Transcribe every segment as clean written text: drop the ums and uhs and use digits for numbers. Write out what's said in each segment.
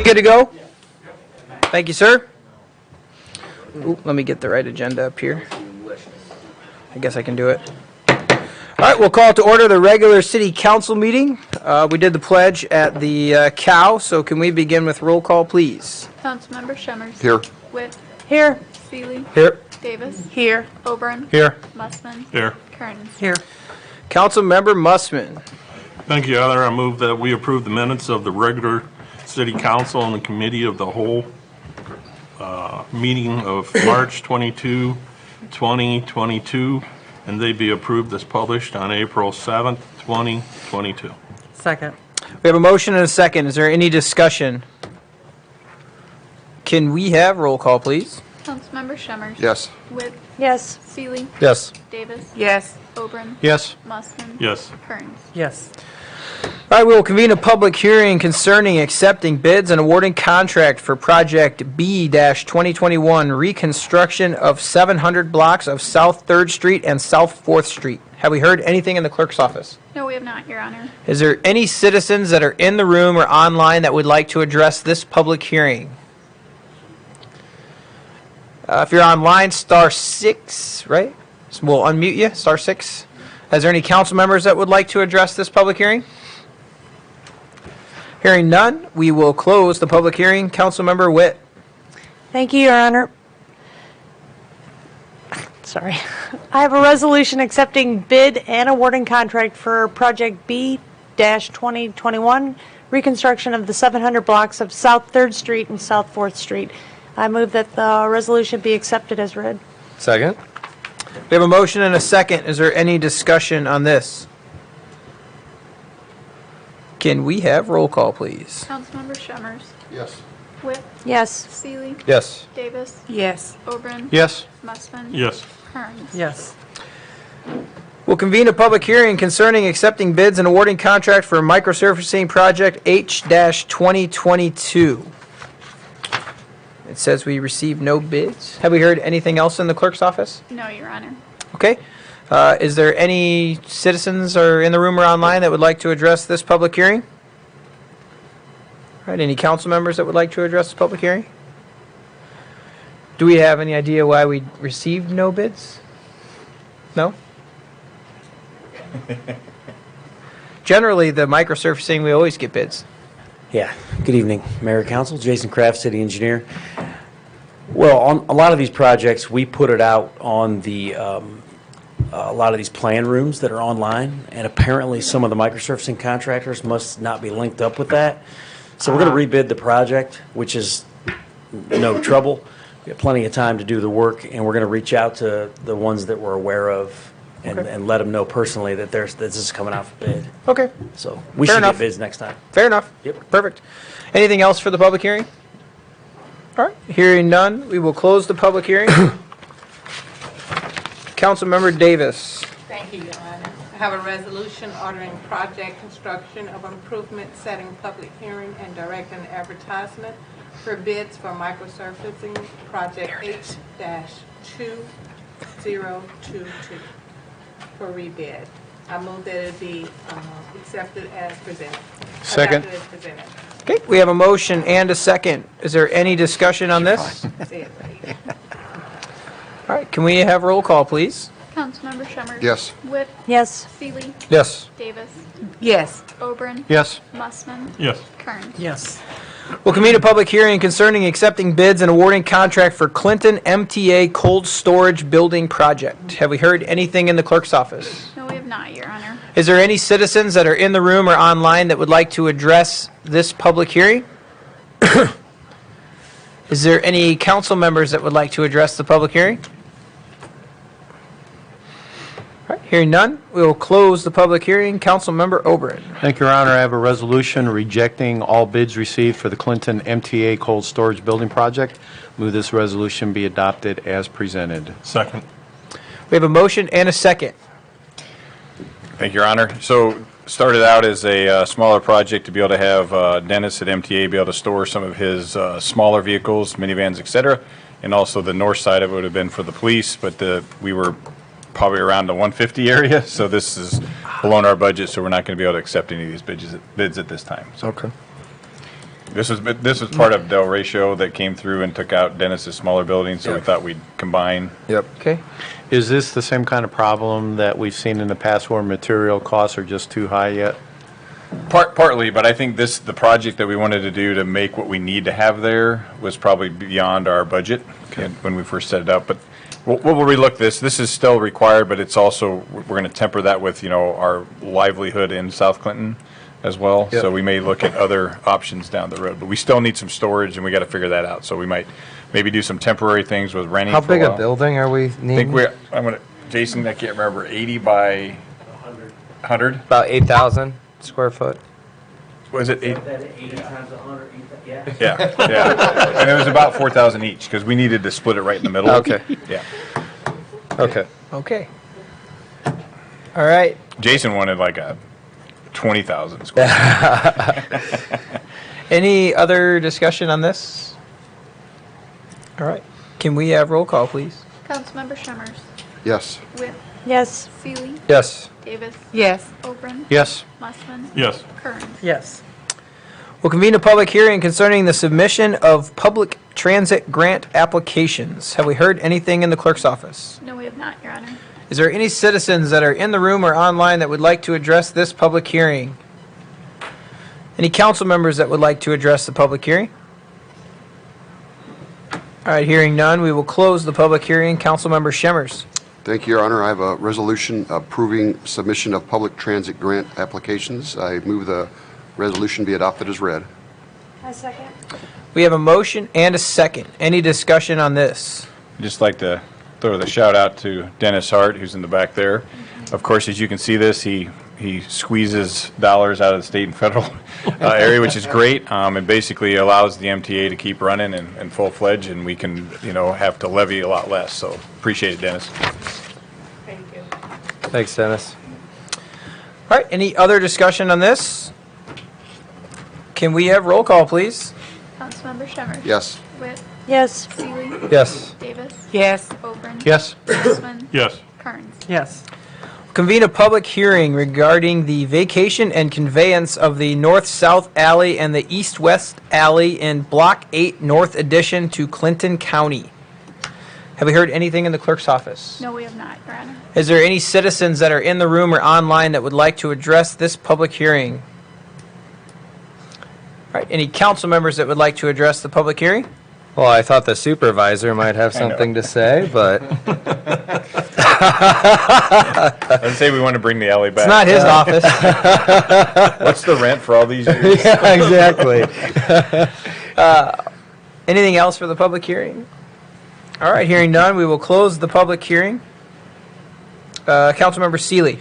good to go? Thank you, sir. Ooh, let me get the right agenda up here. I guess I can do it. All right, we'll call to order the regular city council meeting. We did the pledge at the cow, so can we begin with roll call, please? Councilmember Shemmers. Here. Witt. Here. Seeley. Here. Davis. Here. Oberon. Here. Mussman. Here. Kearns. Here. Councilmember Mussman. Thank you, Heather. I move that we approve the minutes of the regular city council and the committee of the whole meeting of March 22, 2022, and they be approved as published on April 7th, 2022. Second. We have a motion and a second. Is there any discussion? Can we have roll call, please? Councilmember Shemmers. Yes. Witt. Yes. Seeley. Yes. Davis. Yes. Oberon. Yes. Mussman. Yes. Kearns. Yes. All right, we will convene a public hearing concerning accepting bids and awarding contract for Project B-2021 Reconstruction of 700 blocks of South 3rd Street and South 4th Street. Have we heard anything in the clerk's office? No, we have not, Your Honor. Is there any citizens that are in the room or online that would like to address this public hearing? If you're online, *6, right? So we'll unmute you, *6. Is there any council members that would like to address this public hearing? Hearing none, we will close the public hearing. Councilmember Witt. Thank you, Your Honor. Sorry. I have a resolution accepting bid and awarding contract for Project B-2021 reconstruction of the 700 blocks of South 3rd Street and South 4th Street. I move that the resolution be accepted as read. Second. We have a motion and a second. Is there any discussion on this? Can we have roll call, please? Councilmember Shemmers. Yes. Witt. Yes. Seeley. Yes. Davis. Yes. Oberon. Yes. Mussman. Yes. Kearns. Yes. We'll convene a public hearing concerning accepting bids and awarding contract for Microsurfacing Project H-2022. It says we received no bids. Have we heard anything else in the clerk's office? No, Your Honor. Okay. Is there any citizens or in the room or online that would like to address this public hearing? All right. Any council members that would like to address the public hearing? Do we have any idea why we received no bids? No? Generally, the microsurfacing, we always get bids. Yeah. Good evening, Mayor, Council. Jason Kraft, City Engineer. Well, on a lot of these projects, we put it out on the a lot of these plan rooms that are online, and apparently some of the microsurfacing contractors must not be linked up with that. So we're going to rebid the project, which is no trouble. We have plenty of time to do the work, and we're going to reach out to the ones that we're aware of and let them know personally that this is coming out for bid. Okay. So we Fair should enough. get bids next time. Fair enough. Yep. Perfect. Anything else for the public hearing? All right. Hearing none, we will close the public hearing. Councilmember Davis. Thank you, Your Honor. I have a resolution ordering project construction of improvement, setting public hearing, and directing advertisement for bids for microsurfacing project H-2022 for rebid. I move that it be accepted as presented. Second. Adopted as presented. Okay, we have a motion and a second. Is there any discussion on this? Say it right. All right, can we have roll call, please? Councilmember Shemmers. Yes. Witt. Yes. Seeley. Yes. Davis. Yes. Oberon. Yes. Mussman. Yes. Kearns. Yes. We'll convene a public hearing concerning accepting bids and awarding contract for Clinton MTA Cold Storage Building Project. Have we heard anything in the clerk's office? No, we have not, Your Honor. Is there any citizens that are in the room or online that would like to address this public hearing? Is there any council members that would like to address the public hearing? All right, hearing none, we will close the public hearing. Councilmember Oberon. Thank you, Your Honor. I have a resolution rejecting all bids received for the Clinton MTA Cold Storage Building Project. Move this resolution be adopted as presented. Second. We have a motion and a second. Thank you, Your Honor. So started out as a smaller project to be able to have Dennis at MTA be able to store some of his smaller vehicles, minivans, et cetera, and also the north side of it would have been for the police, but we were probably around the 150 area, so this is below our budget, so we're not going to be able to accept any of these bids at this time. So. Okay. This was part of Del Ratio that came through and took out Dennis's smaller building, so we thought we'd combine. Yep. Okay. Is this the same kind of problem that we've seen in the past where material costs are just too high yet? Partly, but I think the project that we wanted to do to make what we need to have there was probably beyond our budget when we first set it up. But we'll relook this. This is still required, but it's also, we're going to temper that with, our livelihood in South Clinton as well. Yep. So we may look at other options down the road, but we still need some storage and we got to figure that out. So we might maybe do some temporary things with renting. How for big a while. building are we I needing? think Jason, I can't remember, 80 by 100? About 8,000 square foot. Was it 8? 80 times 100, yeah. Yeah. And it was about 4,000 each because we needed to split it right in the middle. Okay. Yeah. Okay. Okay. All right. Jason wanted like a 20,000 square feet. Any other discussion on this? All right. Can we have roll call, please? Councilmember Shemmers. Yes. Witt. Yes. Seeley. Yes. Davis. Yes. Obrin. Yes. Mussman. Yes. Kearns. Yes. We'll convene a public hearing concerning the submission of public transit grant applications. Have we heard anything in the clerk's office? No, we have not, Your Honor. Is there any citizens that are in the room or online that would like to address this public hearing? Any council members that would like to address the public hearing? All right, hearing none, we will close the public hearing. Councilmember Shemmers. Thank you, Your Honor. I have a resolution approving submission of public transit grant applications. I move the resolution be adopted as read. I second. We have a motion and a second. Any discussion on this? I'd just like to throw the shout out to Dennis Hart, who's in the back there. Of course, as you can see this, he squeezes dollars out of the state and federal area, which is great. It basically allows the MTA to keep running and full-fledged, and we can, have to levy a lot less. So appreciate it, Dennis. Thank you. Thanks, Dennis. All right, any other discussion on this? Can we have roll call, please? Councilmember Shemmers. Yes. Witt. Yes. Seeley. Yes. Davis. Yes. Obrin. Yes. Mussman. Yes. Kearns. Yes. Convene a public hearing regarding the vacation and conveyance of the north-south alley and the east-west alley in Block 8 North Addition to Clinton County. Have we heard anything in the clerk's office? No, we have not, Your Honor. Is there any citizens that are in the room or online that would like to address this public hearing? All right, any council members that would like to address the public hearing? Well, I thought the supervisor might have something to say, but I'd say we want to bring the alley back. It's not his office. What's the rent for all these years? yeah, exactly. Anything else for the public hearing? All right, hearing none, we will close the public hearing. Councilmember Seeley,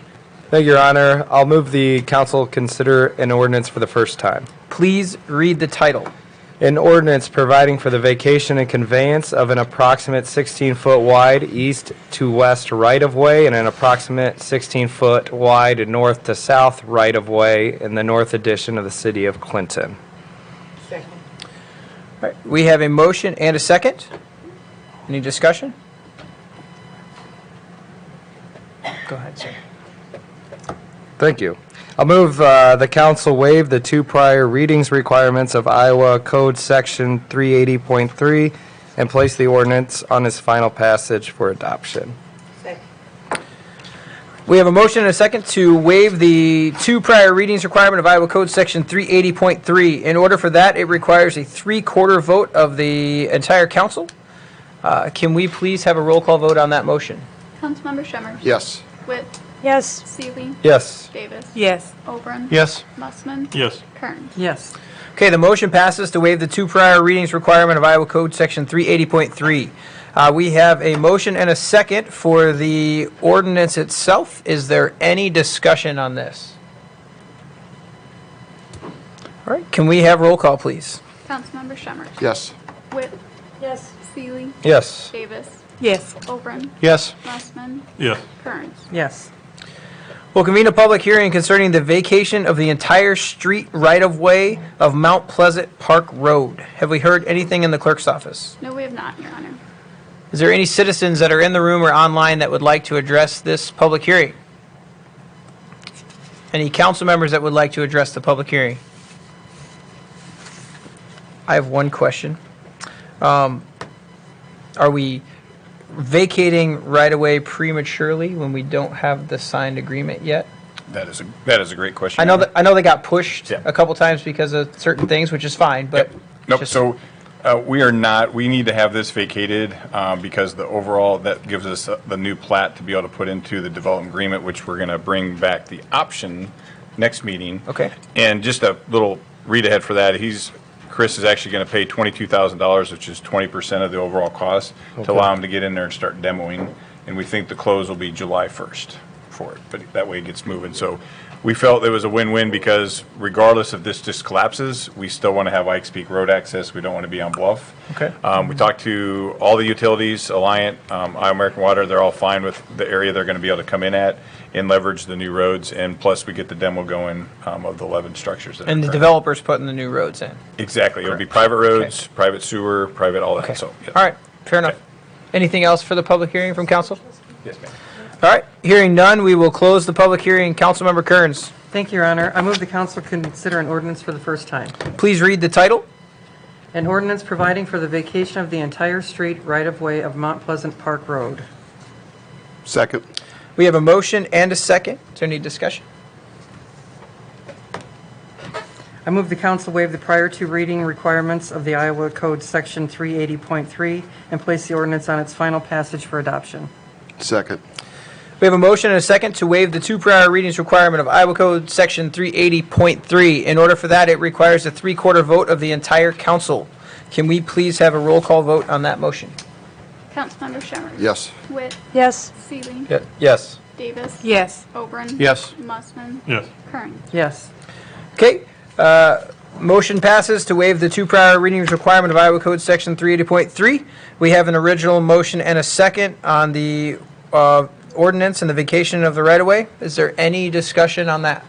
Thank you, Your Honor. I'll move the council consider an ordinance for the first time. please read the title. An ordinance providing for the vacation and conveyance of an approximate 16-foot wide east to west right-of-way and an approximate 16-foot wide north to south right-of-way in the north addition of the city of Clinton. Second. All right, we have a motion and a second. Any discussion? Go ahead, sir. Thank you. I'll move the council waive the two prior readings requirements of Iowa Code Section 380.3 and place the ordinance on its final passage for adoption. Second. We have a motion and a second to waive the two prior readings requirement of Iowa Code Section 380.3. In order for that, it requires a three-quarter vote of the entire council. Can we please have a roll call vote on that motion? Councilmember Shemmers. Yes. Witt. Yes. Seeley. Yes. Davis. Yes. Obrin. Yes. Mussman. Yes. Kearns. Yes. Okay, the motion passes to waive the two prior readings requirement of Iowa Code Section 380.3. We have a motion and a second for the ordinance itself. Is there any discussion on this? All right, can we have roll call, please? Councilmember Shemmers. Yes. Witt. Yes. Seeley. Yes. Davis. Yes. Obrin. Yes. Mussman. Yes. Kearns. Yes. We'll convene a public hearing concerning the vacation of the entire street right-of-way of Mount Pleasant Park Road. Have we heard anything in the clerk's office? No, we have not, Your Honor. Is there any citizens that are in the room or online that would like to address this public hearing? Any council members that would like to address the public hearing? I have one question. Are we vacating right-of-way prematurely when we don't have the signed agreement yet? That is a great question. I know they got pushed Yeah. a couple times because of certain things, which is fine, but Nope, just- so we are not, we need to have this vacated because the overall, that gives us the new plat to be able to put into the development agreement, which we're going to bring back the option next meeting. Okay. And just a little read ahead for that, Chris is actually going to pay $22,000, which is 20% of the overall cost, to allow him to get in there and start demoing. And we think the close will be July 1st for it, but that way it gets moving. So we felt it was a win-win because regardless if this just collapses, we still want to have Ikes Peak Road access. We don't want to be on Bluff. Okay. We talked to all the utilities, Alliant, American Water, they're all fine with the area they're going to be able to come in at and leverage the new roads, and plus we get the demo going of the 11 structures. That and are the current. developer's putting the new roads in. Exactly. It'll be private roads, private sewer, private all that, Okay. so. yeah. All right, fair enough. Anything else for the public hearing from council? Yes, ma'am. All right, hearing none, we will close the public hearing. Councilmember Kearns, Thank you, Your Honor. I move the council consider an ordinance for the first time. please read the title. An ordinance providing for the vacation of the entire street right-of-way of Mount Pleasant Park Road. Second. We have a motion and a second. Is there any discussion? I move the council waive the prior to reading requirements of the Iowa Code Section 380.3 and place the ordinance on its final passage for adoption. Second. We have a motion and a second to waive the 2 prior readings requirement of Iowa Code Section 380.3. In order for that, it requires a 3/4 vote of the entire council. Can we please have a roll call vote on that motion? Councilmember Shemmers. Yes. Witt. Yes. Seeley. Yes. Davis. Yes. Oberon. Yes. Mussman. Yes. Kearns. Yes. Okay, motion passes to waive the 2 prior readings requirement of Iowa Code Section 380.3. We have an original motion and a second on the ordinance and the vacation of the right-of-way. Is there any discussion on that?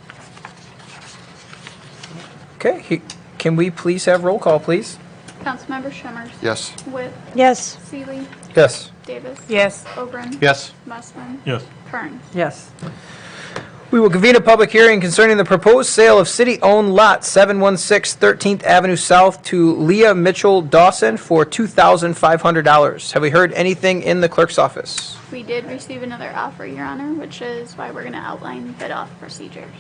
Okay, can we please have roll call, please? Councilmember Shemmers. Yes. Witt. Yes. Seeley. Yes. Davis. Yes. Oberon. Yes. Mussman. Yes. Kearns. Yes. We will convene a public hearing concerning the proposed sale of city-owned lot 716 13th Avenue South to Leah Mitchell-Dawson for $2,500. Have we heard anything in the clerk's office? We did receive another offer, Your Honor, which is why we're going to outline bid-off procedures.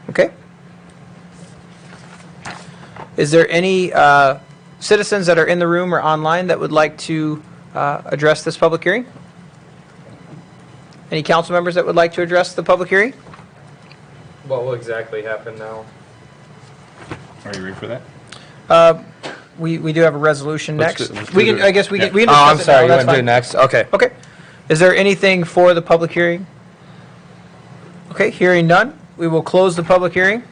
Okay. Is there any citizens that are in the room or online that would like to address this public hearing? Any council members that would like to address the public hearing? What will exactly happen now? Are you ready for that? We do have a resolution Let's next. do- let's We do can, the- I guess we can, yeah. we can Oh, discuss I'm it sorry, now, you that's want to do fine. next? Okay. Okay. Is there anything for the public hearing? Okay, hearing none, we will close the public hearing.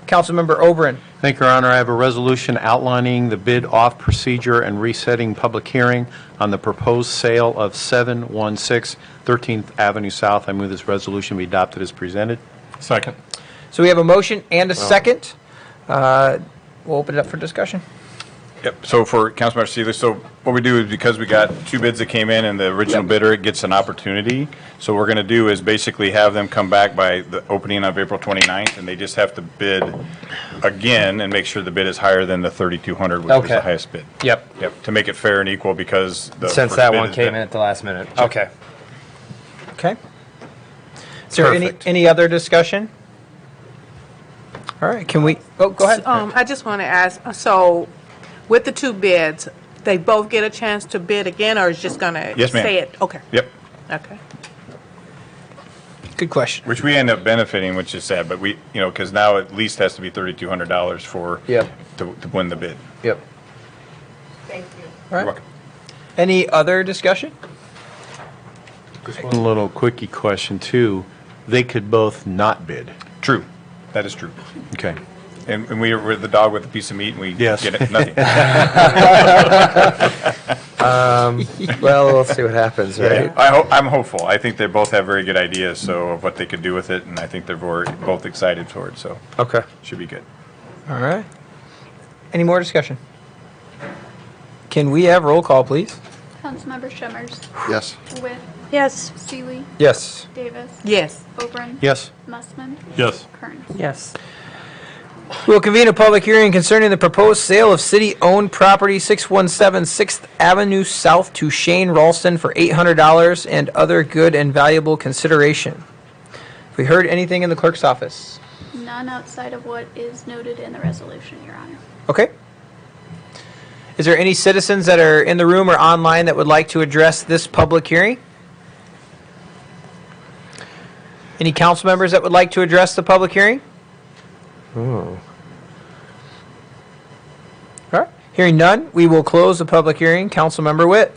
Councilmember Oberon. Thank you, Your Honor. I have a resolution outlining the bid-off procedure and resetting public hearing on the proposed sale of 716 13th Avenue South. I move this resolution be adopted as presented. Second. So we have a motion and a second. We'll open it up for discussion. Yep, so for Councilmember Seeley, so what we do is because we got 2 bids that came in and the original bidder gets an opportunity, so what we're going to do is basically have them come back by the opening of April 29th, and they just have to bid again and make sure the bid is higher than the 3,200, which was Okay. the highest bid. Yep. Yep, to make it fair and equal because the Since first that bid one is came done. in at the last minute. Okay. Okay. Is there Perfect. any other discussion? All right, can we, oh, go ahead. I just want to ask, so with the 2 bids, they both get a chance to bid again, or is just going to Yes, ma'am. say it? Okay. Yep, Okay. Good question. which we end up benefiting, which is sad, but we, because now at least has to be $3,200 for, Yep. to win the bid. Yep. All You're right. welcome. Any other discussion? Just one little quickie question, too. They could both not bid. True, that is true. Okay. And we were the dog with a piece of meat, and we Yes. get it, nothing. Well, we'll see what happens, right? I'm hopeful. I think they both have very good ideas, so of what they could do with it, and I think they're both excited for it, so Okay. should be good. All right. Any more discussion? Can we have roll call, please? Councilmember Shemmers. Yes. Witt. Yes. Seeley. Yes. Davis. Yes. Oberon. Yes. Mussman. Yes. Kearns. Yes. We will convene a public hearing concerning the proposed sale of city-owned property 617 6th Avenue South to Shane Ralston for $800 and other good and valuable consideration. Have we heard anything in the clerk's office? None outside of what is noted in the resolution, Your Honor. Okay. Is there any citizens that are in the room or online that would like to address this public hearing? Any council members that would like to address the public hearing? Oh. All right. Hearing none, we will close the public hearing. Councilmember Witt.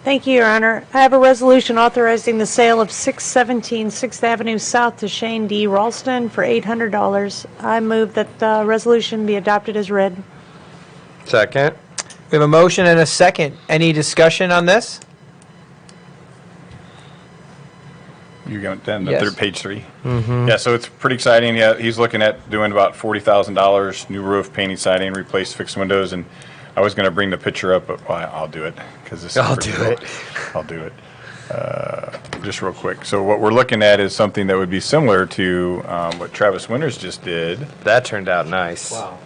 Thank you, Your Honor. I have a resolution authorizing the sale of 617 6th Avenue South to Shane D. Ralston for $800. I move that the resolution be adopted as read. Second. We have a motion and a second. Any discussion on this? You got down to Yes. page 3. Yeah, so it's pretty exciting. Yeah, he's looking at doing about $40,000, new roof, painting, siding, replace fixed windows, and I was going to bring the picture up, but I'll do it because this. I'll is pretty do it. cool. I'll do it. Just real quick. So what we're looking at is something that would be similar to what Travis Winters just did. That turned out nice. Wow.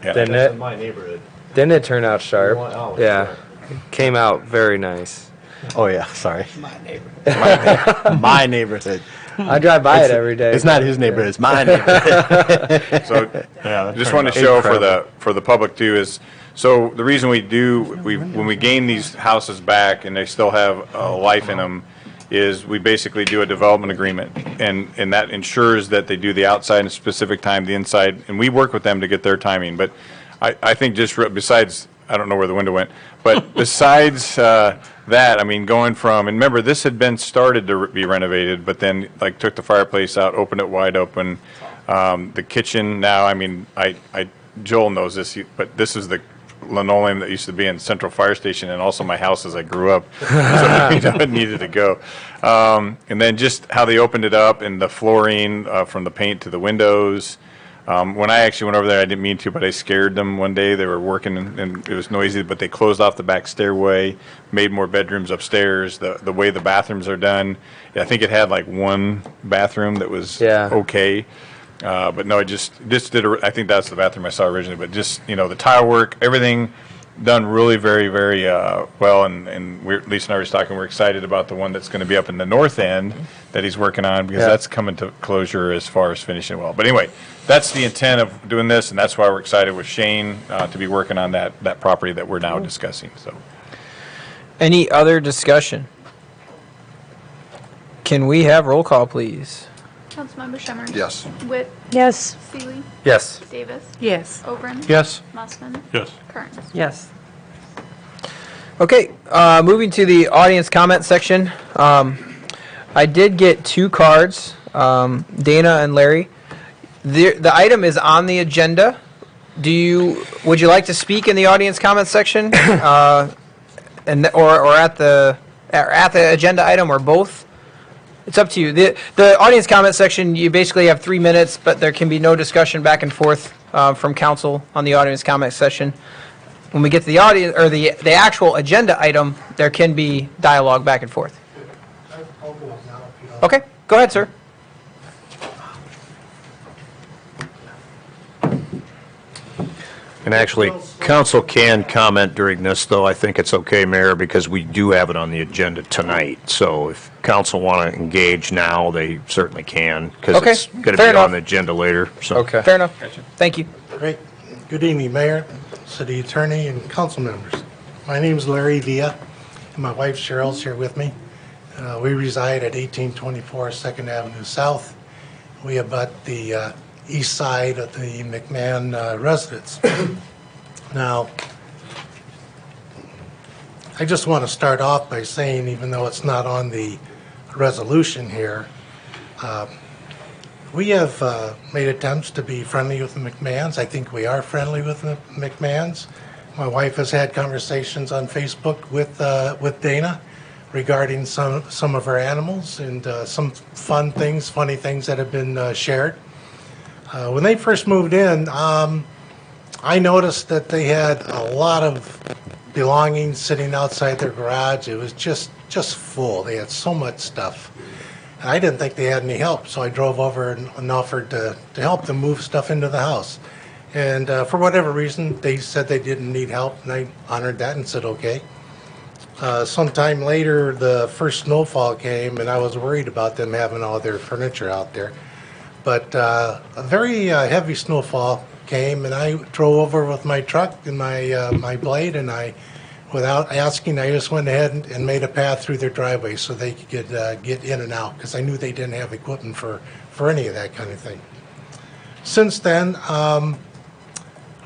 Yeah. Didn't That's it? in my neighborhood. Didn't it turn out sharp? Oh, Yeah. sure. Came out very nice. Oh, yeah, sorry. My neighborhood. My neighborhood. I drive by it every day. It's not his neighborhood, it's my neighborhood. So Yeah, just want to show incredible. for the public too is, so the reason when we gain these houses back and they still have life in them, is we basically do a development agreement, and that ensures that they do the outside in a specific time, the inside, and we work with them to get their timing. But I think just besides, I don't know where the window went, but besides that, I mean, going from, and remember, this had been started to be renovated, but then like took the fireplace out, opened it wide open. The kitchen now, I mean, Joel knows this, but this is the linoleum that used to be in Central Fire Station, and also my house as I grew up. So it needed to go. And then just how they opened it up, and the flooring from the paint to the windows. When I actually went over there, I didn't mean to, but I scared them one day. They were working, and it was noisy, but they closed off the back stairway, made more bedrooms upstairs. The way the bathrooms are done, I think it had like one bathroom that was okay. But no, it just did. I think that's the bathroom I saw originally. But just, the tile work, everything done really very, very well. And Lisa and I were just talking. We're excited about the one that's going to be up in the north end that he's working on, because that's coming to closure as far as finishing well. But anyway, that's the intent of doing this, and that's why we're excited with Shane to be working on that property that we're now discussing. So, Any other discussion? Can we have roll call, please? Councilmember Shemmers. Yes. Witt. Yes. Seeley. Yes. Davis. Yes. Oberon. Yes. Mossman. Yes. Kearns. Yes. Okay, moving to the audience comment section. I did get 2 cards, Dana and Larry. The item is on the agenda. Would you like to speak in the audience comment section, or at the agenda item, or both? It's up to you. The audience comment section, you basically have 3 minutes, but there can be no discussion back and forth from council on the audience comment session. When we get to the audience, or the actual agenda item, there can be dialogue back and forth. Okay, go ahead, sir. And actually, council can comment during this, though I think it's okay, Mayor, because we do have it on the agenda tonight. So if council want to engage now, they certainly can, because Okay, it's going to fair be on enough. the agenda later. So. Okay. Fair enough. Thank you. Great. Good evening, Mayor, City Attorney, and council members. My name is Larry Villa, and my wife Cheryl's here with me. We reside at 1824 2nd Avenue South. We abut the east side of the McMahon residence. Now, I just want to start off by saying, even though it's not on the resolution here, we have made attempts to be friendly with the McMahons. I think we are friendly with the McMahons. My wife has had conversations on Facebook with Dana regarding some of her animals and some funny things that have been shared. When they first moved in, I noticed that they had a lot of belongings sitting outside their garage. It was just full. They had so much stuff. And I didn't think they had any help, so I drove over and offered to help them move stuff into the house. And for whatever reason, they said they didn't need help, and I honored that and said, okay. Sometime later, the first snowfall came, and I was worried about them having all their furniture out there. But a very heavy snowfall came, and I drove over with my truck and my blade, and without asking, I just went ahead and made a path through their driveway so they could get in and out, because I knew they didn't have equipment for any of that kind of thing. Since then,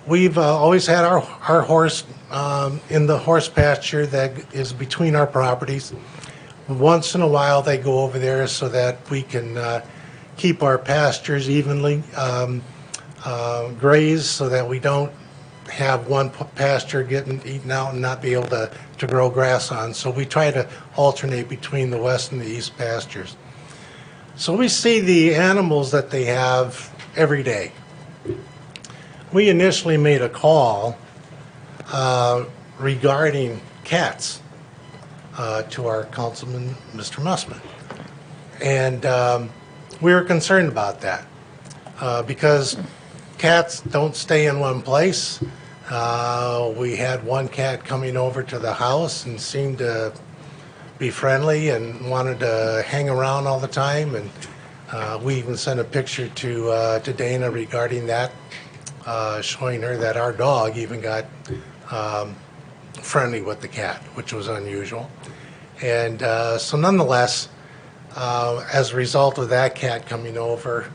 we've always had our horse in the horse pasture that is between our properties. Once in a while, they go over there so that we can keep our pastures evenly grazed, so that we don't have one pasture getting eaten out and not be able to grow grass on. So we try to alternate between the west and the east pastures. So we see the animals that they have every day. We initially made a call regarding cats to our councilman, Mr. Mussman. And we were concerned about that because cats don't stay in one place. We had one cat coming over to the house and seemed to be friendly and wanted to hang around all the time. And we even sent a picture to Dana regarding that, showing her that our dog even got friendly with the cat, which was unusual. And so nonetheless, as a result of that cat coming over,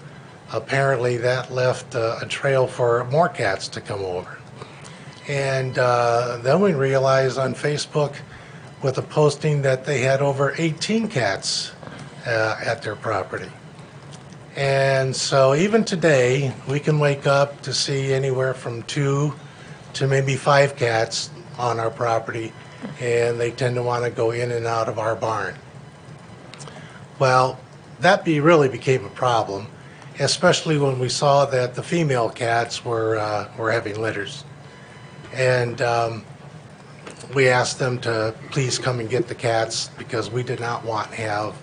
apparently that left a trail for more cats to come over. And then we realized on Facebook with a posting that they had over 18 cats at their property. And so even today, we can wake up to see anywhere from 2 to maybe 5 cats on our property, and they tend to want to go in and out of our barn. Well, that really became a problem, especially when we saw that the female cats were having litters. And we asked them to please come and get the cats, because we did not want to have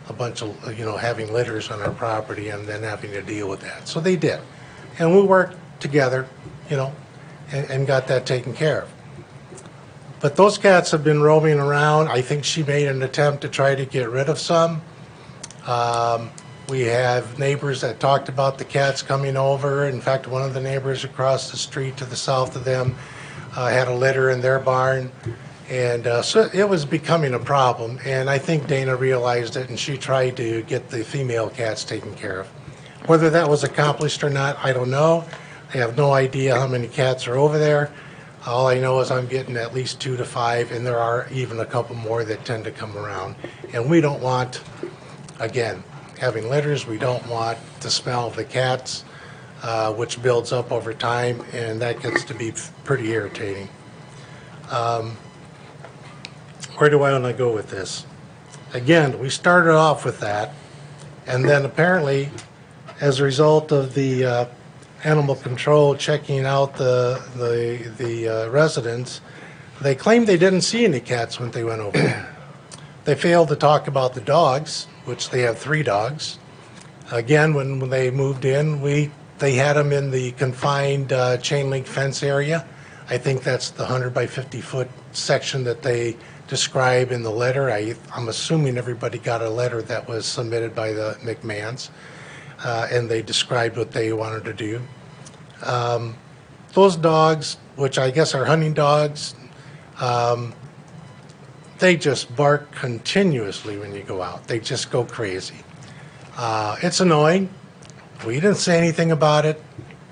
a bunch of, having litters on our property and then having to deal with that. So they did. And we worked together, and got that taken care of. But those cats have been roaming around. I think she made an attempt to try to get rid of some. We have neighbors that talked about the cats coming over. In fact, one of the neighbors across the street to the south of them had a litter in their barn. And so it was becoming a problem. And I think Dana realized it, and she tried to get the female cats taken care of. Whether that was accomplished or not, I don't know. I have no idea how many cats are over there. All I know is I'm getting at least 2 to 5, and there are even a couple more that tend to come around. And we don't want, again, having litters. We don't want the smell of the cats, which builds up over time, and that gets to be pretty irritating. Where do I want to go with this? Again, we started off with that, and then apparently, as a result of the animal control checking out the residents, they claimed they didn't see any cats when they went over there. They failed to talk about the dogs, which they have 3 dogs. Again, when they moved in, they had them in the confined chain link fence area. I think that's the 100 by 50 foot section that they describe in the letter. I'm assuming everybody got a letter that was submitted by the McMahons, and they described what they wanted to do. Those dogs, which I guess are hunting dogs, they just bark continuously when you go out. They just go crazy. It's annoying. We didn't say anything about it,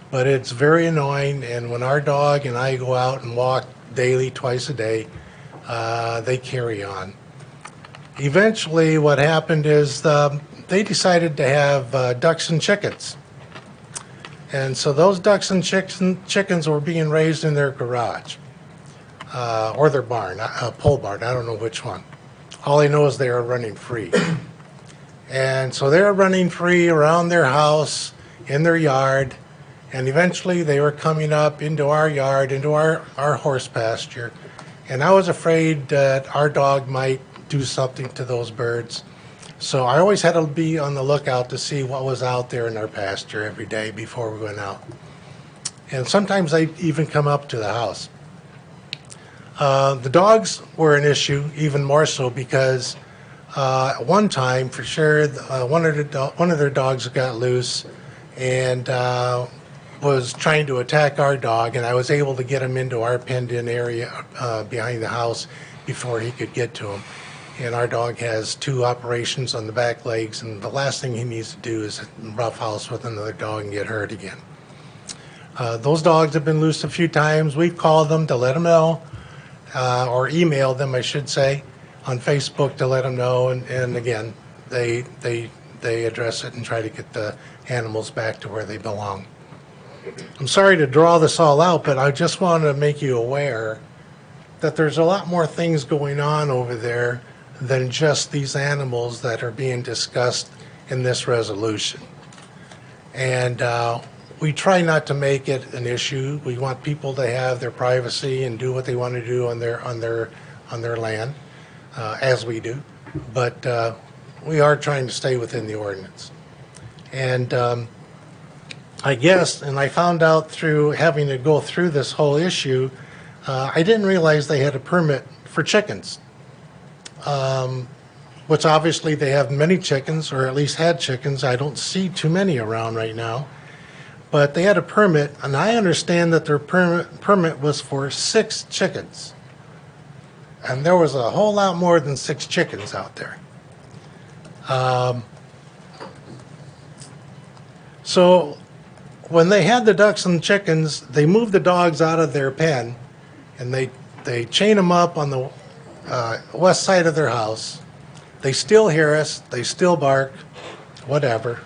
but it's very annoying. And when our dog and I go out and walk daily, twice a day, they carry on. Eventually, what happened is they decided to have ducks and chickens. And so those ducks and chickens were being raised in their garage. Or their barn, a pole barn, I don't know which one. All I know is they are running free. And so they were running free around their house, in their yard, and eventually they were coming up into our yard, into our horse pasture. And I was afraid that our dog might do something to those birds. So I always had to be on the lookout to see what was out there in our pasture every day before we went out. And sometimes they even come up to the house. The dogs were an issue, even more so because one time, for sure, one of their dogs got loose and was trying to attack our dog, and I was able to get him into our penned-in area behind the house before he could get to him. And our dog has 2 operations on the back legs, and the last thing he needs to do is roughhouse with another dog and get hurt again. Those dogs have been loose a few times. We've called them to let them know, or emailed them, I should say, on Facebook to let them know. And again, they address it and try to get the animals back to where they belong. I'm sorry to draw this all out, but I just want to make you aware that there's a lot more things going on over there than just these animals that are being discussed in this resolution. And we try not to make it an issue. We want people to have their privacy and do what they want to do on their land, as we do. But we are trying to stay within the ordinance. And I guess, and I found out through having to go through this whole issue, I didn't realize they had a permit for chickens, which obviously they have many chickens, or at least had chickens. I don't see too many around right now. But they had a permit, and I understand that their permit was for 6 chickens. And there was a whole lot more than 6 chickens out there. So when they had the ducks and chickens, they moved the dogs out of their pen, and they chain them up on the west side of their house. They still hear us, they still bark, whatever.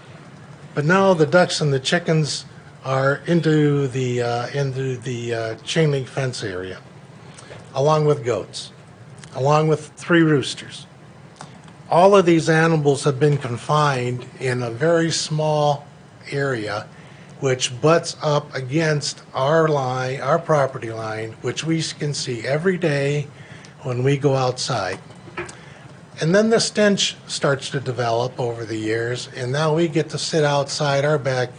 But now the ducks and the chickens are into the chain link fence area, along with goats, along with 3 roosters. All of these animals have been confined in a very small area, which butts up against our line, our property line, which we can see every day when we go outside. And then the stench starts to develop over the years, and now we get to sit outside our back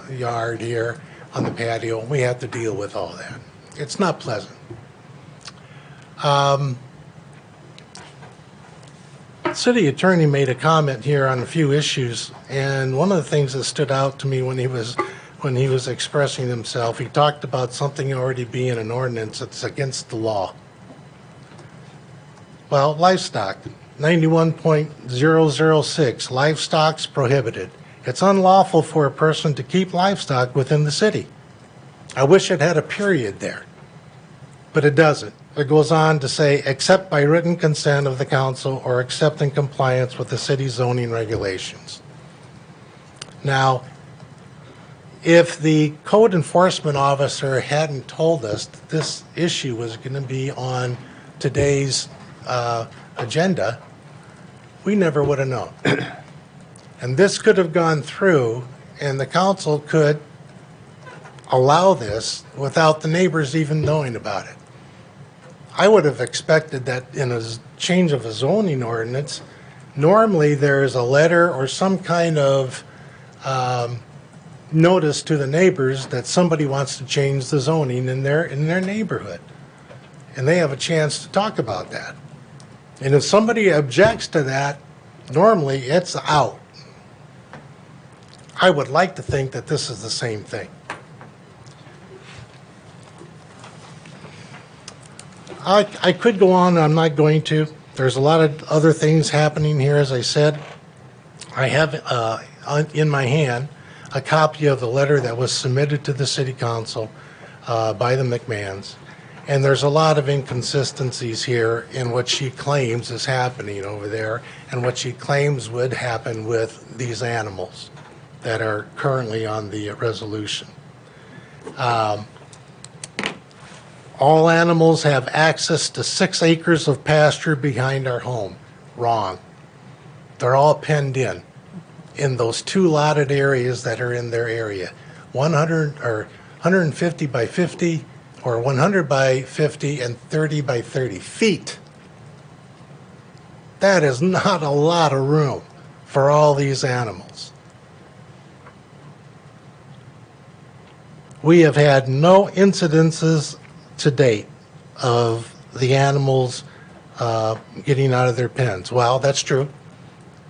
yard here on the patio, and we have to deal with all that. It's not pleasant. City attorney made a comment here on a few issues, and one of the things that stood out to me when he was expressing himself, he talked about something already being an ordinance that's against the law. Well, livestock, 91.006, livestock's prohibited. It's unlawful for a person to keep livestock within the city. I wish it had a period there, but it doesn't. It goes on to say, except by written consent of the council or except in compliance with the city zoning regulations. Now, if the code enforcement officer hadn't told us that this issue was going to be on today's agenda, we never would have known. And this could have gone through, and the council could allow this without the neighbors even knowing about it. I would have expected that in a change of a zoning ordinance, normally there is a letter or some kind of notice to the neighbors that somebody wants to change the zoning in their neighborhood. And they have a chance to talk about that. And if somebody objects to that, normally it's out. I would like to think that this is the same thing. I could go on, I'm not going to. There's a lot of other things happening here, as I said. I have in my hand a copy of the letter that was submitted to the city council by the McMahons. And there's a lot of inconsistencies here in what she claims is happening over there and what she claims would happen with these animals that are currently on the resolution. All animals have access to 6 acres of pasture behind our home. Wrong. They're all penned in those 2 lotted areas that are in their area. 100 or 150 by 50 or 100 by 50 and 30 by 30 feet. That is not a lot of room for all these animals. We have had no incidences to date of the animals getting out of their pens. Well, that's true.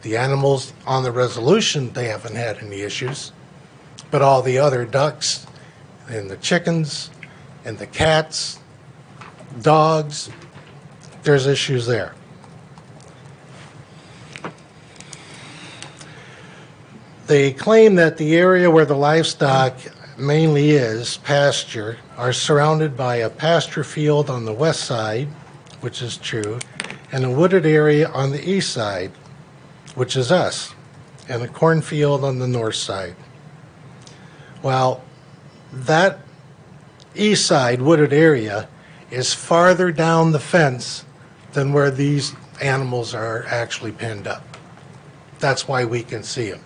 The animals on the resolution, they haven't had any issues. But all the other ducks and the chickens and the cats, dogs, there's issues there. They claim that the area where the livestock mainly is pasture are surrounded by a pasture field on the west side, which is true, and a wooded area on the east side, which is us, and a cornfield on the north side. Well, that east side wooded area is farther down the fence than where these animals are actually penned up. That's why we can see them.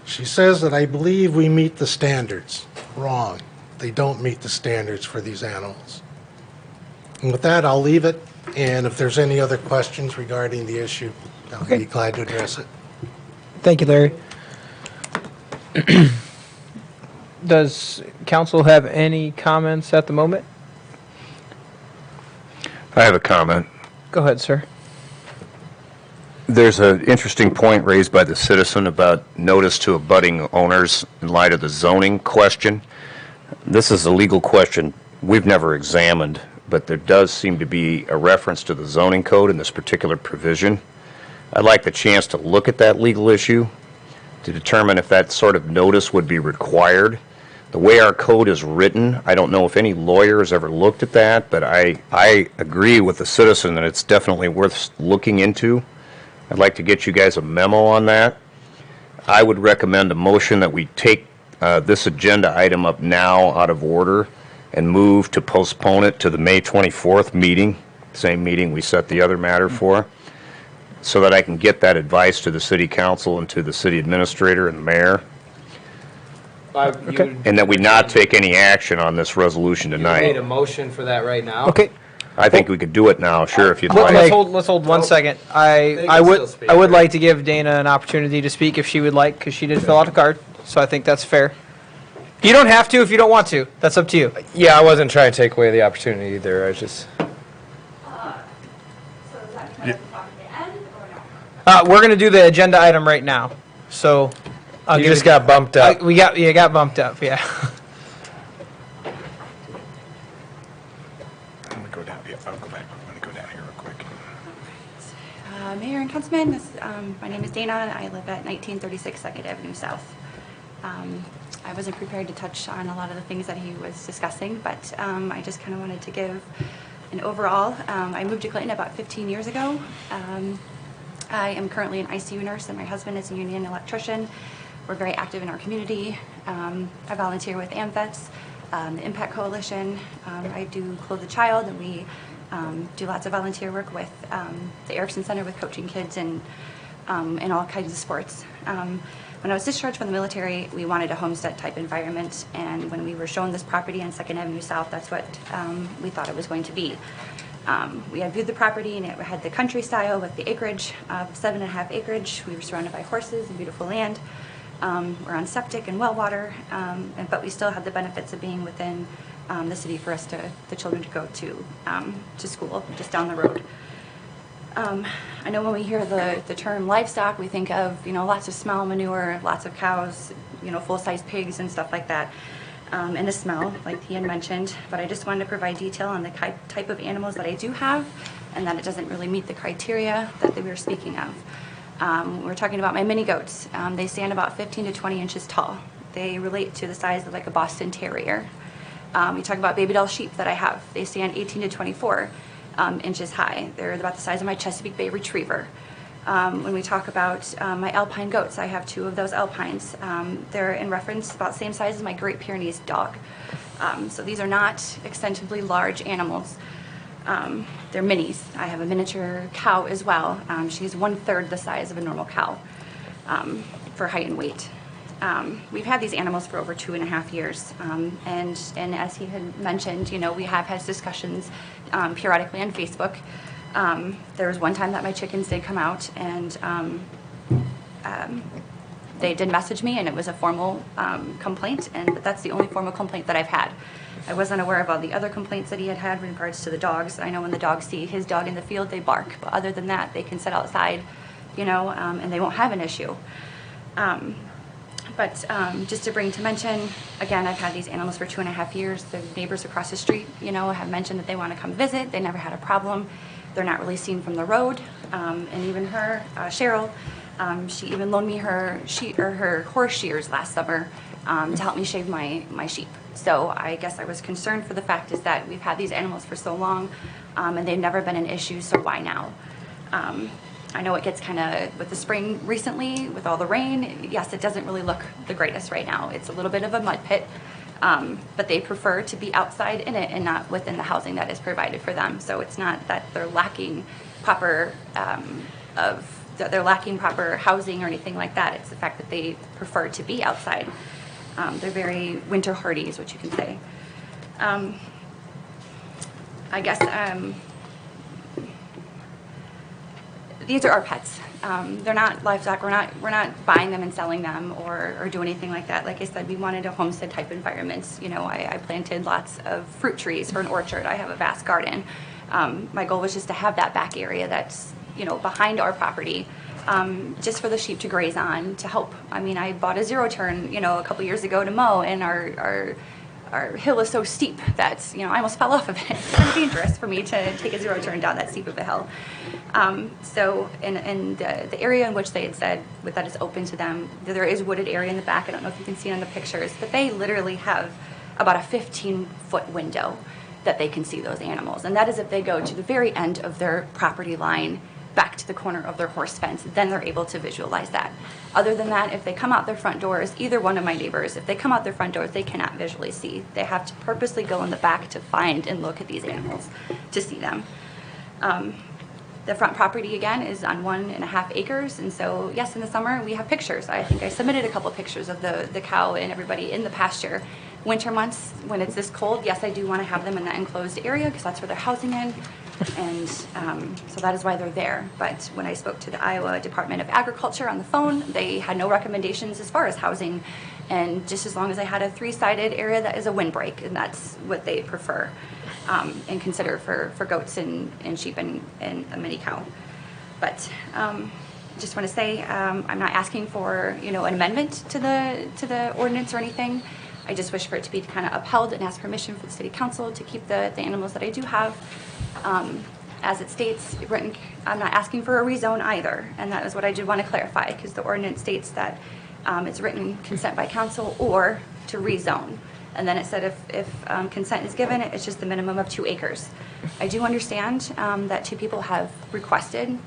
She says that I believe we meet the standards. Wrong. They don't meet the standards for these animals. And with that, I'll leave it. And if there's any other questions regarding the issue, I'll be glad to address it. Thank you, Larry. Does council have any comments at the moment? I have a comment. Go ahead, sir. There's an interesting point raised by the citizen about notice to abutting owners in light of the zoning question. This is a legal question we've never examined, but there does seem to be a reference to the zoning code in this particular provision. I'd like the chance to look at that legal issue to determine if that sort of notice would be required. The way our code is written, I don't know if any lawyer has ever looked at that, but I agree with the citizen that it's definitely worth looking into. I'd like to get you guys a memo on that. I would recommend a motion that we take this agenda item up now out of order and move to postpone it to the May 24th meeting, same meeting we set the other matter for, so that I can get that advice to the city council and to the city administrator and the mayor. And that we not take any action on this resolution You tonight. made a motion for that right now? Okay. I think we could do it now, sure, if you'd like. Let's hold 1 second. I can would still speak, I would right? like to give Dana an opportunity to speak if she would like, because she did fill out a card. So I think that's fair. You don't have to if you don't want to. That's up to you. Yeah, I wasn't trying to take away the opportunity either. I was just. So is that kind of talk at the end or no? We're gonna do the agenda item right now. So You just got bumped up. We got bumped up. Yeah. I'm gonna go down, yeah, I'll go back, I'm gonna go down here real quick. Mayor and Councilman, my name is Dana, and I live at 1936 2nd Avenue South. I wasn't prepared to touch on a lot of the things that he was discussing, but I just kind of wanted to give an overall. I moved to Clinton about 15 years ago. I am currently an ICU nurse, and my husband is a union electrician. We're very active in our community. I volunteer with AMVETS, the Impact Coalition. I do Clothe the Child, and we do lots of volunteer work with the Erickson Center with coaching kids and in all kinds of sports. When I was discharged from the military, we wanted a homestead type environment, and when we were shown this property on 2nd Avenue South, that's what we thought it was going to be. We had viewed the property, and it had the country style with the acreage of 7.5 acreage. We were surrounded by horses and beautiful land. We're on septic and well water, but we still had the benefits of being within the city for us the children to go to school just down the road. I know when we hear the term livestock, we think of lots of smell, manure, lots of cows, full-size pigs and stuff like that, and the smell, like he had mentioned. But I just wanted to provide detail on the type of animals that I do have, and that it doesn't really meet the criteria that we were speaking of. We're talking about my mini goats. They stand about 15 to 20 inches tall. They relate to the size of like a Boston Terrier. We talk about baby doll sheep that I have. They stand 18 to 24 inches high. They're about the size of my Chesapeake Bay Retriever. When we talk about my Alpine goats, I have 2 of those Alpines. They're in reference about the same size as my Great Pyrenees dog. So these are not extensively large animals. They're minis. I have a miniature cow as well. She's 1/3 the size of a normal cow for height and weight. we've had these animals for over 2.5 years. And as he had mentioned, you know, we have had discussions periodically on Facebook. There was one time that my chickens did come out, and they did message me, and it was a formal complaint, and that's the only formal complaint that I've had. I wasn't aware of all the other complaints that he had had in regards to the dogs. I know when the dogs see his dog in the field, they bark, but other than that, they can sit outside, you know, and they won't have an issue. But just to bring to mention, again, I've had these animals for 2.5 years. The neighbors across the street, you know, have mentioned that they want to come visit. They never had a problem. They're not really seen from the road. And even her, Cheryl, she even loaned me her horse shears last summer to help me shave my sheep. So I guess I was concerned for the fact is that we've had these animals for so long, and they've never been an issue, so why now? I know it gets kind of, with the spring recently, with all the rain, yes, it doesn't really look the greatest right now. It's a little bit of a mud pit, but they prefer to be outside in it and not within the housing that is provided for them. So it's not that they're lacking proper proper housing or anything like that. It's the fact that they prefer to be outside. They're very winter hardy is what you can say. I guess these are our pets. They're not livestock. We're not buying them and selling them or do anything like that. Like I said, we wanted a homestead type environment. You know, I planted lots of fruit trees for an orchard. I have a vast garden. My goal was just to have that back area that's, you know, behind our property, just for the sheep to graze on, to help. I mean, I bought a zero turn, you know, a couple years ago to mow, and our hill is so steep that, you know, I almost fell off of it. It's kind of dangerous for me to take a zero turn down that steep of a hill. So in the area in which they had said that is open to them, there is wooded area in the back. I don't know if you can see it on the pictures, but they literally have about a 15-foot window that they can see those animals. And that is if they go to the very end of their property line back to the corner of their horse fence, then they're able to visualize that. Other than that, if they come out their front doors, either one of my neighbors, if they come out their front doors, they cannot visually see. They have to purposely go in the back to find and look at these animals to see them. The front property, again, is on 1.5 acres, and so, yes, in the summer, we have pictures. I think I submitted a couple pictures of the cow and everybody in the pasture. Winter months, when it's this cold, yes, I do want to have them in that enclosed area because that's where they're housing in, and so that is why they're there. But when I spoke to the Iowa Department of Agriculture on the phone, they had no recommendations as far as housing, and just as long as I had a 3-sided area that is a windbreak, and that's what they prefer and consider for goats and sheep and a mini cow. But just want to say I'm not asking for, you know, an amendment to the ordinance or anything. I just wish for it to be kind of upheld and ask permission for the city council to keep the animals that I do have. As it states, written, I'm not asking for a rezone either, and that is what I did want to clarify, because the ordinance states that it's written consent by council or to rezone. And then it said if consent is given, it's just the minimum of 2 acres. I do understand that 2 people have requested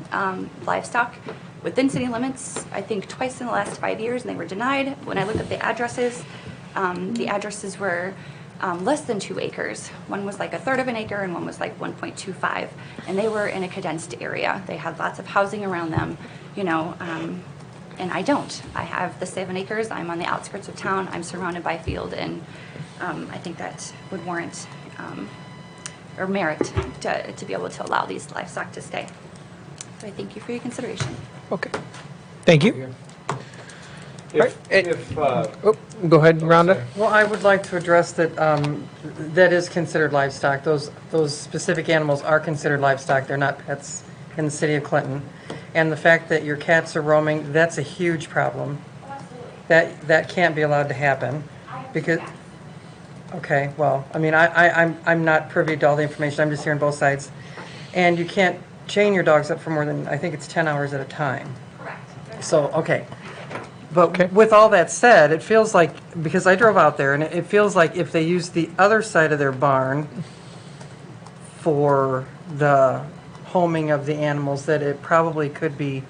livestock within city limits, I think twice in the last 5 years, and they were denied. When I looked at the addresses were less than 2 acres. One was like 1/3 of an acre and one was like 1.25. And they were in a condensed area. They had lots of housing around them, you know, and I don't. I have the 7 acres. I'm on the outskirts of town. I'm surrounded by field, and I think that would warrant or merit to be able to allow these livestock to stay. So I thank you for your consideration. Okay. Thank you. Go ahead, Rhonda. Well, I would like to address that that is considered livestock. Those specific animals are considered livestock. They're not pets in the city of Clinton. And the fact that your cats are roaming, that's a huge problem. That can't be allowed to happen. Because, okay, well, I mean, I'm not privy to all the information. I'm just hearing both sides. And you can't chain your dogs up for more than, I think it's 10 hours at a time. Correct. So, okay. But with all that said, it feels like, because I drove out there, and it feels like if they use the other side of their barn for the homing of the animals, that it probably could be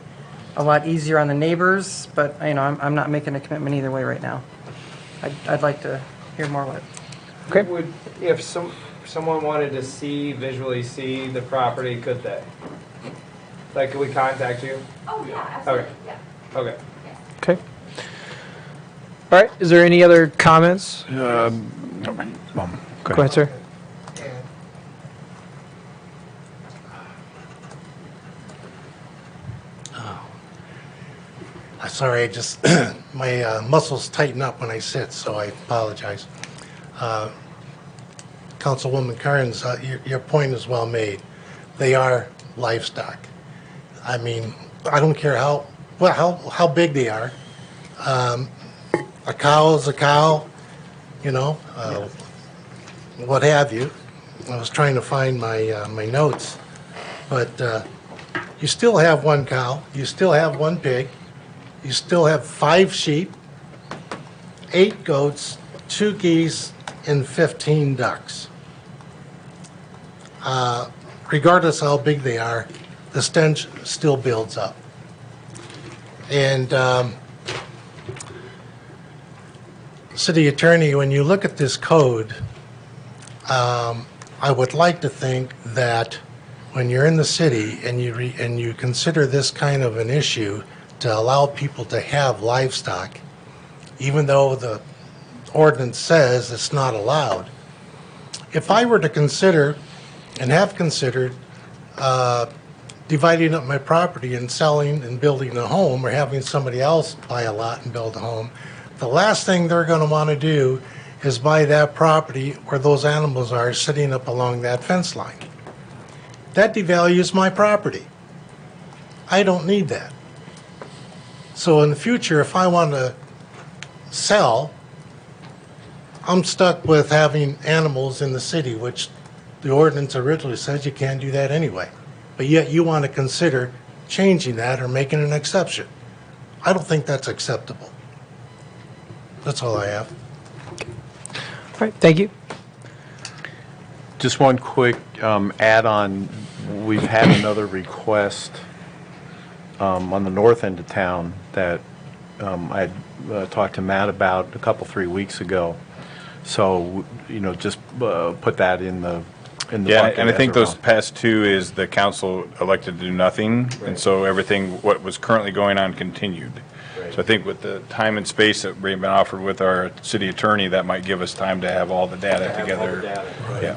a lot easier on the neighbors, but, you know, I'm not making a commitment either way right now. I'd like to hear more of it. Okay. If someone wanted to visually see the property, could they? Like, could we contact you? Oh, yeah, absolutely. Okay. Yeah. Okay. Okay. All right, is there any other comments? Go Go ahead, sir. Sorry, I just, my muscles tighten up when I sit, so I apologize. Councilwoman Kearns, your point is well made. They are livestock. I mean, I don't care how big they are. A cow is a cow, you know, what have you. I was trying to find my my notes, but you still have one cow, you still have one pig, you still have 5 sheep, 8 goats, 2 geese, and 15 ducks. Regardless how big they are, the stench still builds up. And City Attorney, when you look at this code, I would like to think that when you're in the city and you consider this kind of an issue to allow people to have livestock, even though the ordinance says it's not allowed, if I were to consider and have considered dividing up my property and selling and building a home, or having somebody else buy a lot and build a home, the last thing they're going to want to do is buy that property where those animals are sitting up along that fence line. That devalues my property. I don't need that. So in the future, if I want to sell, I'm stuck with having animals in the city, which the ordinance originally says you can't do that anyway. But yet you want to consider changing that or making an exception. I don't think that's acceptable. That's all I have. All right, thank you. Just one quick add-on. We've had another request on the north end of town that I talked to Matt about 3 weeks ago. So, you know, just put that in the Yeah, bucket and I as think a those round. past 2 is the council elected to do nothing, and so everything, what was currently going on continued. So I think with the time and space that we've been offered with our city attorney, that might give us time to have all the data together. Yeah.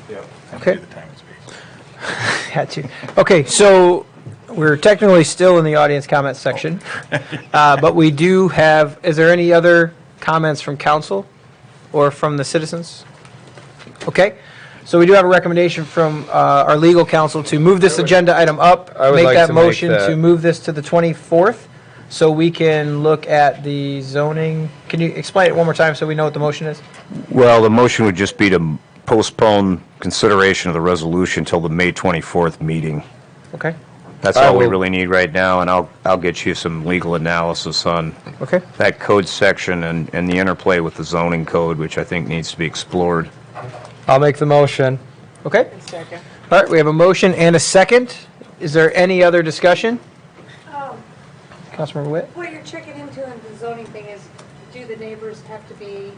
Okay. Do the time and space. Had to. Okay, so we're technically still in the audience comment section, but we do have, is there any other comments from council or from the citizens? Okay, so we do have a recommendation from our legal counsel to move this agenda item up. I would Make like that to make motion that. to move this to the 24th so we can look at the zoning. Can you explain it one more time so we know what the motion is? Well, the motion would just be to postpone consideration of the resolution until the May 24th meeting. Okay, That's I all we will- really need right now, and I'll get you some legal analysis on okay. that code section and the interplay with the zoning code, which I think needs to be explored. I'll make the motion. Okay. All right, we have a motion and a second. Is there any other discussion? Councilmember Witt? What you're checking into in the zoning thing is, do the neighbors have to be,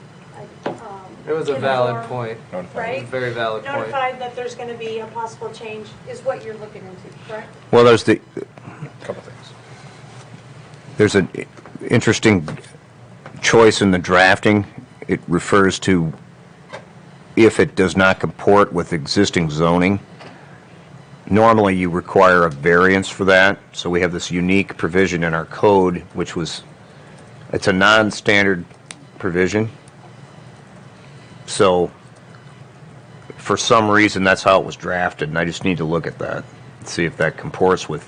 It was a valid point. right? Very valid point. Notified that there's going to be a possible change is what you're looking into, correct? Well, there's the, Couple things. there's an interesting choice in the drafting. It refers to if it does not comport with existing zoning. Normally, you require a variance for that, so we have this unique provision in our code, which was, it's a non-standard provision. So, for some reason, that's how it was drafted, and I just need to look at that, see if that comports with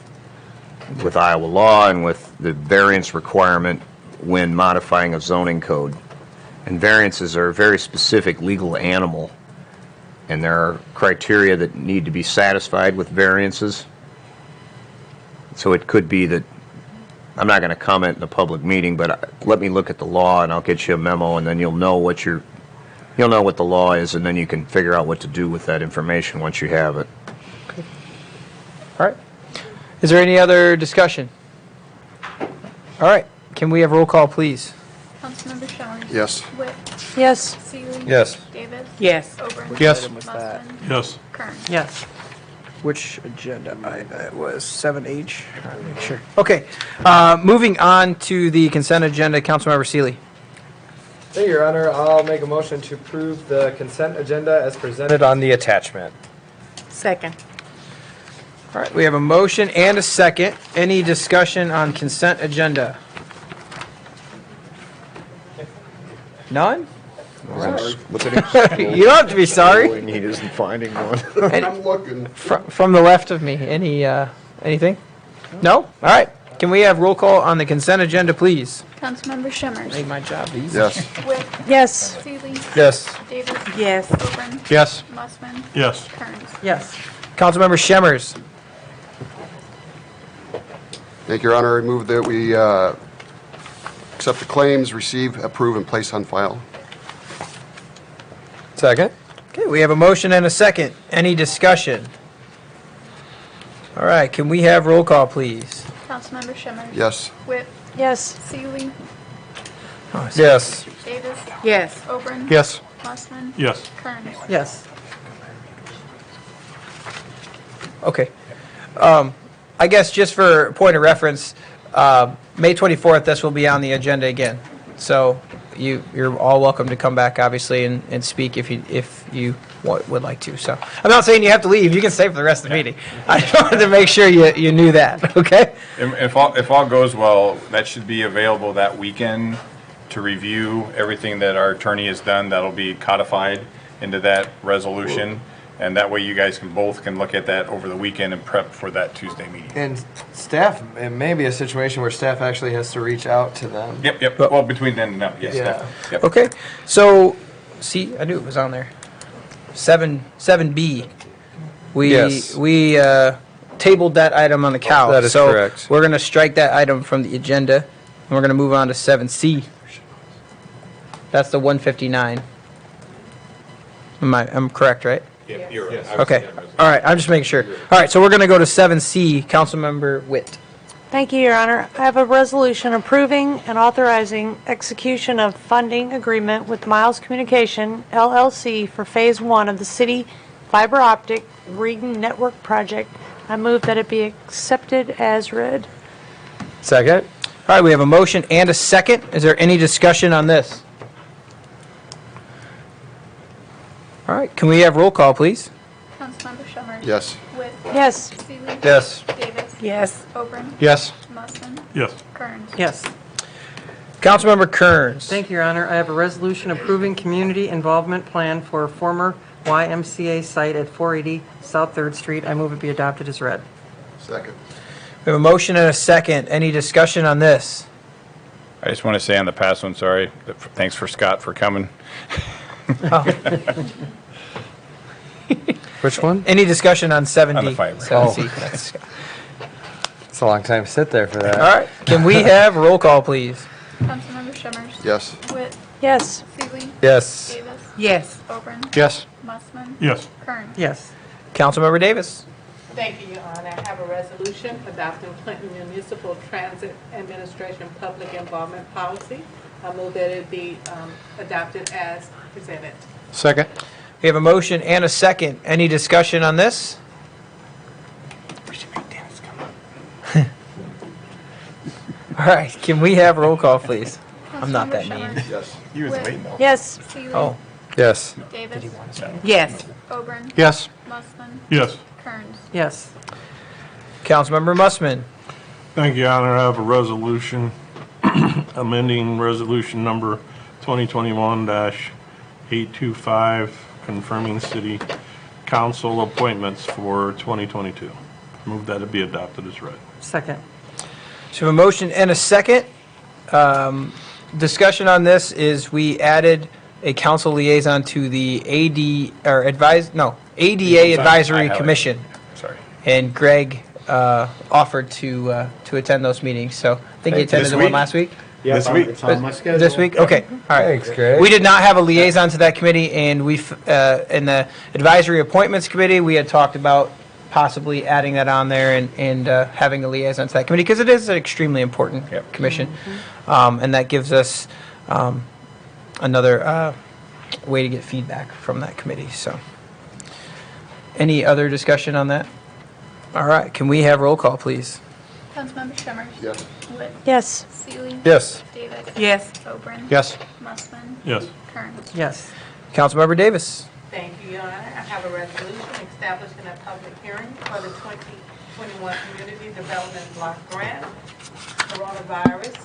Iowa law and with the variance requirement when modifying a zoning code. And variances are a very specific legal animal, and there are criteria that need to be satisfied with variances. So it could be that, I'm not going to comment in a public meeting, but let me look at the law and I'll get you a memo, and then you'll know what the law is, and then you can figure out what to do with that information once you have it. All right. Is there any other discussion? All right, can we have roll call, please? Councilmember Shelley. Yes. Witt. Yes. Seeley. Yes. Davis. Yes. Ober. Yes. Mustin. Yes. Kern. Yes. Which agenda? It was 7H. Trying to make sure. Okay, moving on to the consent agenda, Councilmember Seeley. Thank you, Your Honor. I'll make a motion to approve the consent agenda as presented on the attachment. Second. All right, we have a motion and a second. Any discussion on consent agenda? None? Look at him. You don't have to be sorry. He isn't finding one. I'm looking. From the left of me, anything? No? All right. Can we have roll call on the consent agenda, please? Councilmember Shimmers. Make my job easy. Yes. Witt. Yes. Seeley. Yes. Davis. Yes. Oben. Yes. Mussman. Yes. Kearns. Yes. Councilmember Shemmers. Thank you, Your Honor. I move that we accept the claims, receive, approve, and place on file. Second. Okay, we have a motion and a second. Any discussion? All right, can we have roll call, please? Councilmember Shimmers. Yes. Witt. Yes. Seeley. Yes. Davis. Yes. Oben. Yes. Mussman. Yes. Kearns. Yes. Okay. I guess just for point of reference, May 24th, this will be on the agenda again. So you're all welcome to come back, obviously, and speak if you would like to. So I'm not saying you have to leave. You can stay for the rest of the meeting. I just wanted to make sure you knew that, okay? If all goes well, that should be available that weekend to review everything that our attorney has done. That'll be codified into that resolution. And that way you guys can look at that over the weekend and prep for that Tuesday meeting. And staff, it may be a situation where staff actually has to reach out to them. Yep. Well, between then and now, yes. Yeah. definitely. Yep. Okay. So, see, I knew it was on there. 7B. Yes. We tabled that item on the cow. That is correct. So we're going to strike that item from the agenda, and we're going to move on to 7C. That's the 159. I'm correct, right? Yeah, you're right. Okay. All right. I'm just making sure. All right. So we're going to go to 7C. Councilmember Witt. Thank you, Your Honor. I have a resolution approving and authorizing execution of funding agreement with Miles Communication, LLC, for Phase 1 of the city fiber optic Reading Network project. I move that it be accepted as read. Second. All right. We have a motion and a second. Is there any discussion on this? All right. Can we have roll call, please? Councilmember Shimmers. Yes. Witt. Yes. Seeley. Yes. Davis. Yes. Oben. Yes. Mussman. Yes. Kearns. Yes. Councilmember Kearns. Thank you, Your Honor. I have a resolution approving community involvement plan for a former YMCA site at 480 South 3rd Street. I move it be adopted as read. Second. We have a motion and a second. Any discussion on this? I just want to say on the past one, sorry, thanks for Scott for coming. Which one? Any discussion on 7D? On the fiber. 7C. That's- It's a long time to sit there for that. All right. Can we have roll call, please? Councilmember Shimmers. Yes. Witt. Yes. Seeley. Yes. Davis. Yes. Oben. Yes. Mussman. Yes. Kearns. Yes. Councilmember Davis. Thank you, Your Honor. I have a resolution adopting Clinton Municipal Transit Administration Public Involvement Policy. I move that it be adopted as presented. Second. We have a motion and a second. Any discussion on this? We should make Dennis come up. All right. Can we have roll call, please? I'm not that mean. Shimmers. Yes. He was Witt. waiting though. Yes. Seeley. Oh. Yes. Davis. Yes. Oben. Yes. Mussman. Yes. Kearns. Yes. Councilmember Mussman. Thank you, Your Honor. I have a resolution amending resolution number 2021-825, confirming city council appointments for 2022. Move that it be adopted as read. Second. So we have a motion and a second. Discussion on this is we added a council liaison to the ADA Advisory Commission. Sorry. And Greg offered to attend those meetings. So I think he attended This the one week? last week. This week? It's on my schedule. This week? Okay. All right. Thanks, Greg. We did not have a liaison to that committee, and we've, in the Advisory Appointments Committee, we had talked about possibly adding that on there and having a liaison to that committee, because it is an extremely important commission. And that gives us another way to get feedback from that committee. So, any other discussion on that? All right. Can we have roll call, please? Councilmember Shemmers. Yes. Witt. Yes. Seeley. Yes. Davis. Yes. Oberon. Yes. Mussman. Yes. Kearns. Yes. Councilmember Davis. Thank you, Your Honor. I have a resolution establishing a public hearing for the 2021 Community Development Block Grant, Coronavirus,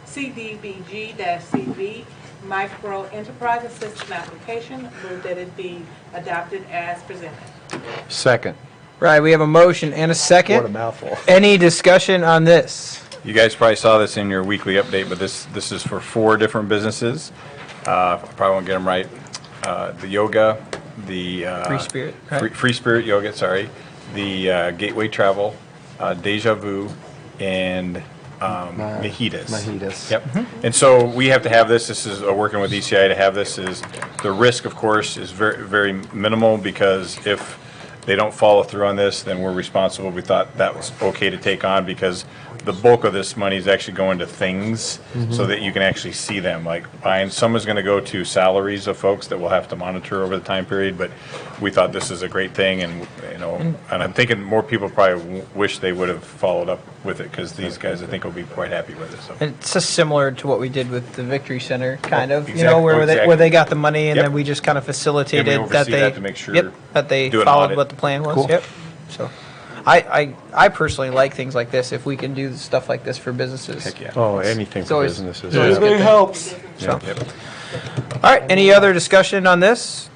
CDBG-CV, Micro Enterprise Assistance Application. Move that it be adopted as presented. Second. Right, we have a motion and a second. What a mouthful. Any discussion on this? You guys probably saw this in your weekly update, but this is for 4 different businesses. I probably won't get them right. The yoga, the Free Spirit, right? Free Spirit Yoga, sorry, the Gateway Travel, Deja Vu, and Mahitas. Mahitas. Yep. And so we have to have this. This is working with ECI to have this. Is the risk, of course, is very very minimal because if they don't follow through on this, then we're responsible. We thought that was okay to take on because the bulk of this money is actually going to things so that you can actually see them. Like buying, some is going to go to salaries of folks that we'll have to monitor over the time period. But we thought this is a great thing, and and I'm thinking more people probably wish they would have followed up with it because these guys I think will be quite happy with it. So. And it's just similar to what we did with the Victory Center, kind of, Exactly. where they got the money and Yep. then we just kind of facilitated And we that oversee they, that to make sure- yep, that they do an followed audit. what the plan was. Cool. Yep. So, I personally like things like this. If we can do stuff like this for businesses. Heck yeah. Oh, anything It's for always- businesses. it's always a good thing. helps. So, Yep. all right. Any other discussion on this?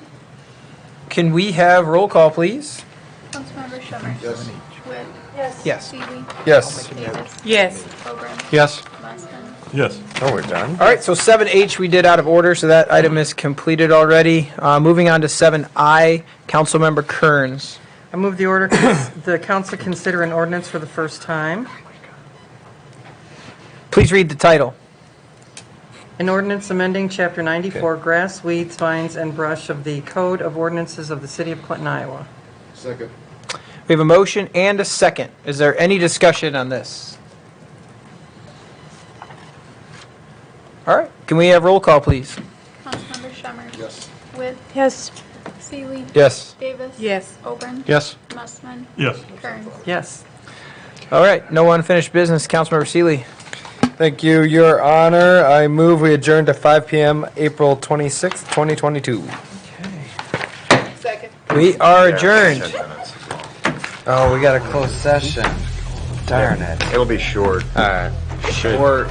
Can we have roll call, please? Councilmember Shemmers. Yes. Witt. Yes. Seeley. Yes. Davis. Yes. Oberon. Yes. Mussman. Yes. Oh, we're done? All right, so 7H we did out of order, so that item is completed already. Moving on to 7I, Councilmember Kearns. I move the order, the council consider an ordinance for the first time. Please read the title. An ordinance amending Chapter 94, Grass, Weeds, Vines, and Brush of the Code of Ordinances of the City of Clinton, Iowa. Second. We have a motion and a second. Is there any discussion on this? All right, can we have roll call, please? Councilmember Shemmers. Yes. Witt. Yes. Seeley. Yes. Davis. Yes. Oberon. Yes. Mussman. Yes. Kearns. Yes. All right, no unfinished business. Councilmember Seeley. Thank you, Your Honor. I move we adjourn to 5 p.m. April 26th, 2022. Second. We are adjourned. Oh, we got a closed session. Darn it. It'll be short. All right. Or